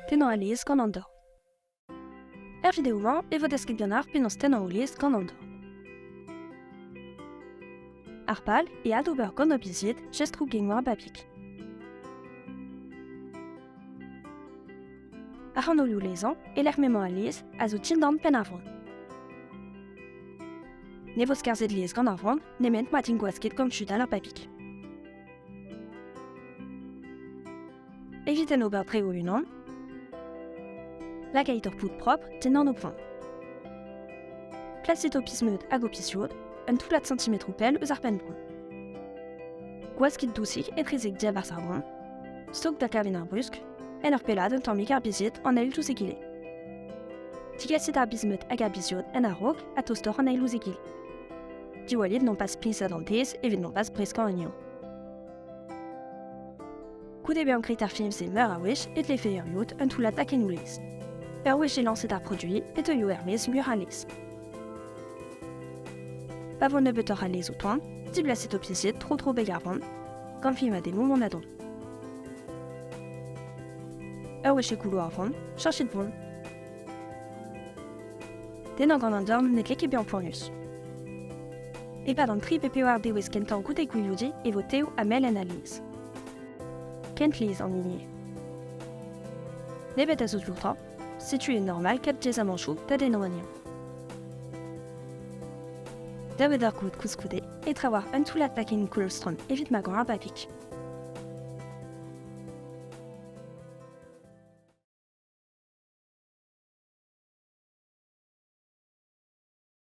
Tenant aliz gant an dor. Videoman e vo desket ganar penaos tenant aliz gant an dor. Ar pal e adober gant o bizit gestrou gengoa babik. Ar an olioù lezan e l'er memañ aliz a zo tindan pen ar vont. Ne vo skarzet liez gant ar vont, nemet mat in gwasket gant chudal ar babik. Eviten ober tre o unan, lagait ur poud propre tenant o poan. Plasit o pismeud hag o pisiod, un toulat centimetr ou pel eus ar pen poan. Gwasket dousik e trezek diab ar sarvon, stok da kaven ar brusk, en ur pelad un tammik ar bizit an ail tousek ile. Tigasit ar bismeud hag ar bisiod en ar rog a tostor an ail ouzek ile. Diwalid non pas pinsad an tez evit non pas preskan an eo. Goude be an krit ar film se meur a wech et le fe ur yot un toulat a ken oulez. Ur wech e lancet ar produit et eo hermez mur a lez. Pa vo nebeut ur a lez o toan, diblaset o piezet tro beg ar vont, gant film a demou mon adon. Ur wech e koulo ar vont, charchet bon. Den an gant an dorn net leke be an poanus. E pad an tri pepeo ar dewez kentan goude gouilloudi e vo teo a mel en a lez. Kent liz an lignée. Nebet a zo dloutra, setu e normal kat djez a manchou da den an anion. Davet ar gout kouskoude e trawar un toulat taken koulstron evit ma gant ar babik.